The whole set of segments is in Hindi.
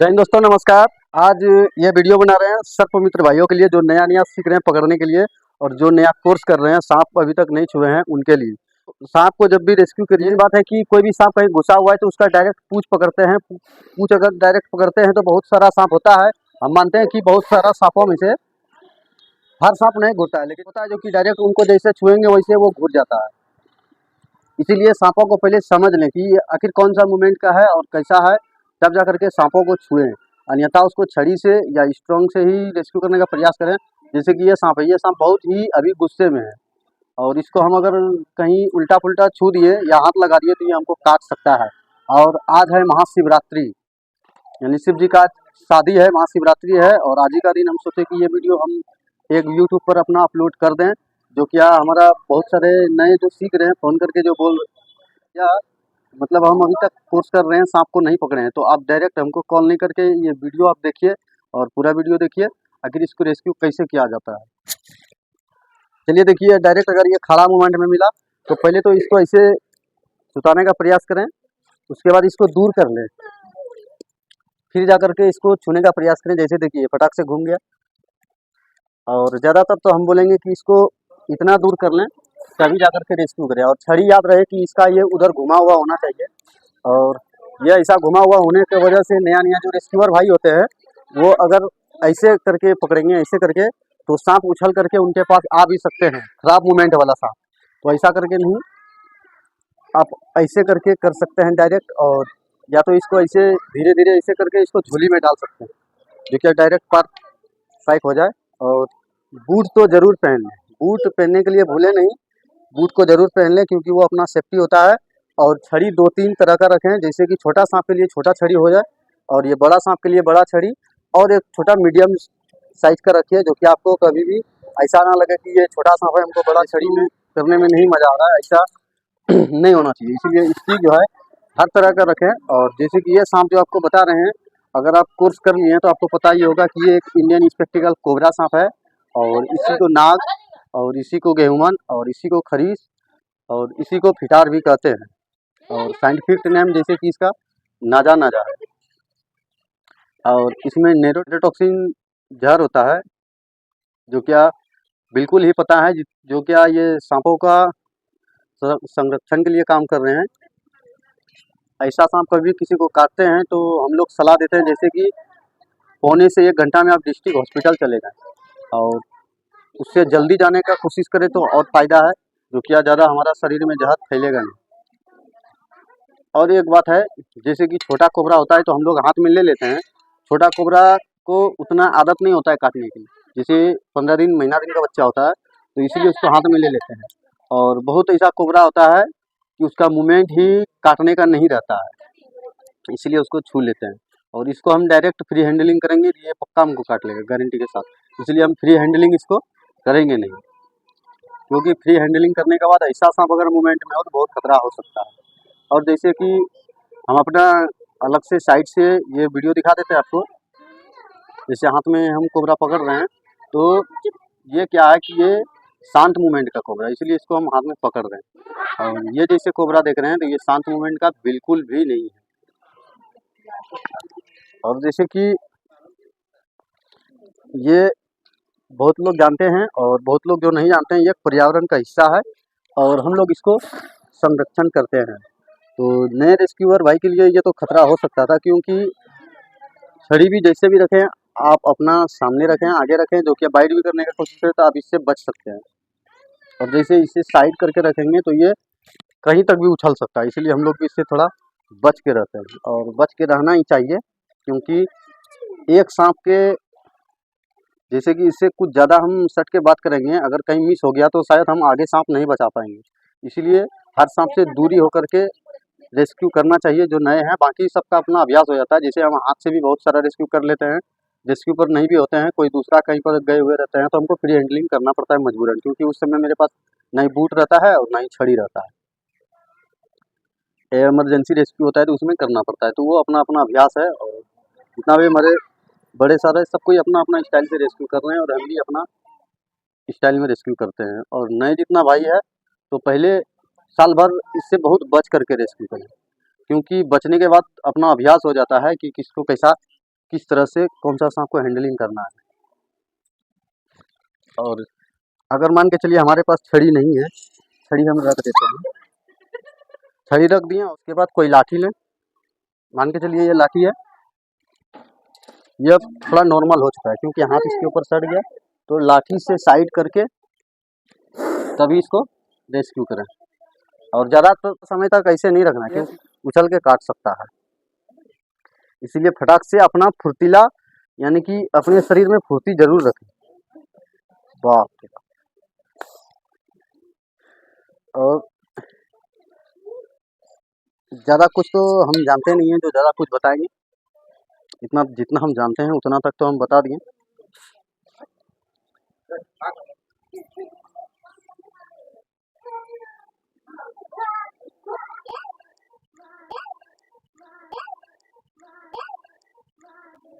जय हिंद दोस्तों, नमस्कार। आज ये वीडियो बना रहे हैं सर्प मित्र भाइयों के लिए जो नया नया सीख रहे हैं पकड़ने के लिए और जो नया कोर्स कर रहे हैं, सांप अभी तक नहीं छुए हैं उनके लिए। सांप को जब भी रेस्क्यू करिए, ये बात है कि कोई भी सांप कहीं घुसा हुआ है तो उसका डायरेक्ट पूंछ पकड़ते हैं। पूंछ अगर डायरेक्ट पकड़ते हैं तो बहुत सारा सांप होता है। हम मानते हैं कि बहुत सारा सांपों में से हर सांप नहीं घुसता है, लेकिन होता है जो कि डायरेक्ट उनको जैसे छुएंगे वैसे वो घुस जाता है। इसीलिए सांपों को पहले समझ लें कि ये आखिर कौन सा मूवमेंट का है और कैसा है, तब जा करके सांपों को छुएं। अन्यथा उसको छड़ी से या स्ट्रॉन्ग से ही रेस्क्यू करने का प्रयास करें। जैसे कि ये सांप है, ये सांप बहुत ही अभी गुस्से में है और इसको हम अगर कहीं उल्टा पुल्टा छू दिए या हाथ लगा दिए तो ये हमको काट सकता है। और आज है महाशिवरात्रि, यानी शिव जी का शादी है, महाशिवरात्रि है और आज ही का दिन हम सोचे कि ये वीडियो हम एक यूट्यूब पर अपना अपलोड कर दें। जो क्या हमारा बहुत सारे नए जो सीख रहे हैं फ़ोन करके जो बोल या मतलब हम अभी तक कोर्स कर रहे हैं, सांप को नहीं पकड़े हैं, तो आप डायरेक्ट हमको कॉल नहीं करके ये वीडियो आप देखिए और पूरा वीडियो देखिए आखिर इसको रेस्क्यू कैसे किया जाता है। चलिए देखिए, डायरेक्ट अगर ये खड़ा मूवमेंट में मिला तो पहले तो इसको ऐसे सुताने का प्रयास करें, उसके बाद इसको दूर कर लें, फिर जा करके इसको छूने का प्रयास करें। जैसे देखिए फटाक से घूम गया। और ज़्यादातर तो हम बोलेंगे कि इसको इतना दूर कर लें तभी जा करके रेस्क्यू करें। और छड़ी याद रहे कि इसका ये उधर घुमा हुआ होना चाहिए और ये ऐसा घुमा हुआ होने की वजह से नया नया जो रेस्क्यूअर भाई होते हैं वो अगर ऐसे करके पकड़ेंगे, ऐसे करके, तो सांप उछल करके उनके पास आ भी सकते हैं, खराब मूवमेंट वाला सांप। तो ऐसा करके नहीं, आप ऐसे करके कर सकते हैं डायरेक्ट। और या तो इसको ऐसे धीरे धीरे ऐसे करके इसको झोली में डाल सकते हैं जो कि डायरेक्ट पार फाइट हो जाए। और बूट तो ज़रूर पहन लें, बूट पहनने के लिए भूलें नहीं, बूट को ज़रूर पहन लें क्योंकि वो अपना सेफ्टी होता है। और छड़ी 2-3 तरह का रखें, जैसे कि छोटा सांप के लिए छोटा छड़ी हो जाए और ये बड़ा सांप के लिए बड़ा छड़ी, और एक छोटा मीडियम साइज का रखिए जो कि आपको कभी भी ऐसा ना लगे कि ये छोटा सांप है, हमको बड़ा छड़ी में करने में नहीं मज़ा आ रहा है, ऐसा नहीं होना चाहिए। इसीलिए इसकी जो है हर तरह का रखें। और जैसे कि ये सांप जो आपको बता रहे हैं, अगर आप कोर्स कर लिए हैं तो आपको पता ही होगा कि ये एक इंडियन स्पेक्टिकल कोबरा सांप है और इसी को नाग और इसी को गेहुमन और इसी को खरीस और इसी को फिटार भी कहते हैं। और साइंटिफिक नेम जैसे कि इसका नाजा नाजा है। और इसमें नेरोटोक्सिन जहर होता है जो क्या बिल्कुल ही पता है, जो क्या ये सांपों का संरक्षण के लिए काम कर रहे हैं। ऐसा सांप कभी किसी को काटते हैं तो हम लोग सलाह देते हैं जैसे कि पौने से 1 घंटा में आप डिस्ट्रिक्ट हॉस्पिटल चले जाएँ और उससे जल्दी जाने का कोशिश करें तो और फ़ायदा है, जो क्या ज़्यादा हमारा शरीर में जहर फैलेगा नहीं। और एक बात है, जैसे कि छोटा कोबरा होता है तो हम लोग हाथ में ले लेते हैं, छोटा कोबरा को उतना आदत नहीं होता है काटने की, जैसे 15 दिन महीना दिन का बच्चा होता है तो इसीलिए उसको हाथ में ले लेते हैं। और बहुत ऐसा कोबरा होता है कि उसका मूवमेंट ही काटने का नहीं रहता है, इसीलिए उसको छू लेते हैं। और इसको हम डायरेक्ट फ्री हैंडलिंग करेंगे ये पक्का हमको काट लेगा गारंटी के साथ, इसलिए हम फ्री हैंडलिंग इसको करेंगे नहीं, क्योंकि फ्री हैंडलिंग करने के बाद ऐसा सांप अगर मूवमेंट में हो तो बहुत खतरा हो सकता है। और जैसे कि हम अपना अलग से साइड से ये वीडियो दिखा देते हैं आपको, जैसे हाथ में हम कोबरा पकड़ रहे हैं तो ये क्या है कि ये शांत मूवमेंट का कोबरा, इसलिए इसको हम हाथ में पकड़ रहे हैं। और ये जैसे कोबरा देख रहे हैं तो ये शांत मूवमेंट का बिल्कुल भी नहीं है। और जैसे कि ये बहुत लोग जानते हैं और बहुत लोग जो नहीं जानते हैं, ये पर्यावरण का हिस्सा है और हम लोग इसको संरक्षण करते हैं। तो नए रेस्क्यूअर भाई के लिए ये तो खतरा हो सकता था, क्योंकि छड़ी भी जैसे भी रखें आप अपना सामने रखें, आगे रखें, जो कि बाइट भी करने की कोशिश करें तो आप इससे बच सकते हैं। और जैसे इसे साइड करके रखेंगे तो ये कहीं तक भी उछल सकता है, इसीलिए हम लोग भी इससे थोड़ा बच के रहते हैं और बच के रहना ही चाहिए। क्योंकि एक सांप के जैसे कि इससे कुछ ज़्यादा हम सट के बात करेंगे, अगर कहीं मिस हो गया तो शायद हम आगे सांप नहीं बचा पाएंगे, इसीलिए हर सांप से दूरी होकर के रेस्क्यू करना चाहिए जो नए हैं। बाकी सबका अपना अभ्यास हो जाता है, जैसे हम हाथ से भी बहुत सारा रेस्क्यू कर लेते हैं, रेस्क्यू पर नहीं भी होते हैं, कोई दूसरा कहीं पर गए हुए रहते हैं तो हमको फ्री हैंडलिंग करना पड़ता है मजबूरन, क्योंकि उस समय मेरे पास ना ही बूट रहता है और ना ही छड़ी रहता है। इमरजेंसी रेस्क्यू होता है तो उसमें करना पड़ता है, तो वो अपना अपना अभ्यास है। और जितना भी हमारे बड़े सारे सब कोई अपना अपना स्टाइल से रेस्क्यू कर रहे हैं और हम भी अपना स्टाइल में रेस्क्यू करते हैं। और नए जितना भाई है तो पहले साल भर इससे बहुत बच करके रेस्क्यू करें, क्योंकि बचने के बाद अपना अभ्यास हो जाता है कि किसको कैसा किस तरह से कौन सा सांप को हैंडलिंग करना है। और अगर मान के चलिए हमारे पास छड़ी नहीं है, छड़ी हम रख देते हैं, छड़ी रख दिए, उसके बाद कोई लाठी लें, मान के चलिए ये लाठी है, यह थोड़ा नॉर्मल हो चुका है क्योंकि हाथ इसके ऊपर सट गया, तो लाठी से साइड करके तभी इसको रेस्क्यू करें। और ज़्यादा समय तक ऐसे नहीं रखना क्योंकि उछल के काट सकता है, इसीलिए फटाक से अपना फुर्तीला यानी कि अपने शरीर में फुर्ती जरूर रखें। बाप रे बाप। और ज़्यादा कुछ तो हम जानते नहीं हैं जो ज़्यादा कुछ बताएंगे, इतना जितना हम जानते हैं उतना तक तो हम बता दिए।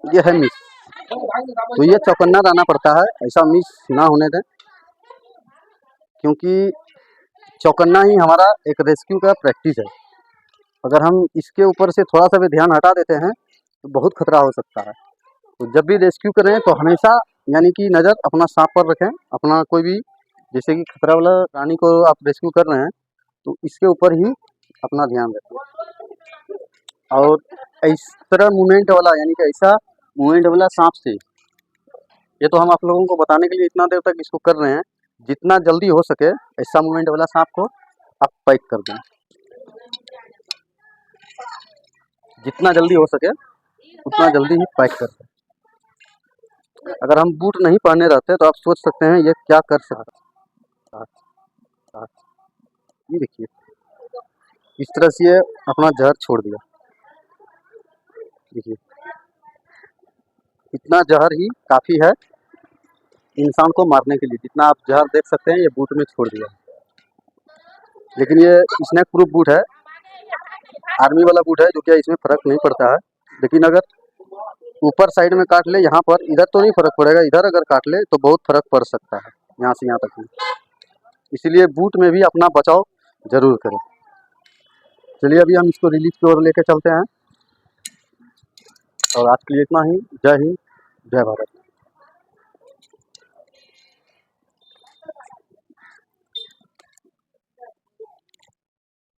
ये है मिस, तो ये चौकन्ना रहना पड़ता है, ऐसा मिस ना होने दें, क्योंकि चौकन्ना ही हमारा एक रेस्क्यू का प्रैक्टिस है। अगर हम इसके ऊपर से थोड़ा सा भी ध्यान हटा देते हैं तो बहुत खतरा हो सकता है। तो जब भी रेस्क्यू करें तो हमेशा यानी कि नज़र अपना सांप पर रखें, अपना कोई भी जैसे कि खतरा वाला प्राणी को आप रेस्क्यू कर रहे हैं तो इसके ऊपर ही अपना ध्यान रखें। और इस तरह मूवमेंट वाला यानी कि ऐसा मूवमेंट वाला सांप से, ये तो हम आप लोगों को बताने के लिए इतना देर तक इसको कर रहे हैं, जितना जल्दी हो सके ऐसा मूवमेंट वाला सांप को आप पैक कर दें, जितना जल्दी हो सके उतना जल्दी ही पैक कर दें। अगर हम बूट नहीं पहने रहते तो आप सोच सकते हैं ये क्या कर सकता है। ये देखिए इस तरह से ये अपना जहर छोड़ दिया, देखिए इतना जहर ही काफ़ी है इंसान को मारने के लिए, जितना आप जहर देख सकते हैं ये बूट में छोड़ दिया। लेकिन ये स्नेक प्रूफ बूट है, आर्मी वाला बूट है, जो कि इसमें फ़र्क नहीं पड़ता है। लेकिन अगर ऊपर साइड में काट ले, यहाँ पर इधर तो नहीं फ़र्क पड़ेगा, इधर अगर काट ले तो बहुत फ़र्क पड़ सकता है, यहाँ से यहाँ तक में। इसीलिए बूट में भी अपना बचाव ज़रूर करें। चलिए अभी हम इसको रिलीज की ओर लेके चलते हैं। और आज के लिए इतना ही। जय हिंद, जय भारत।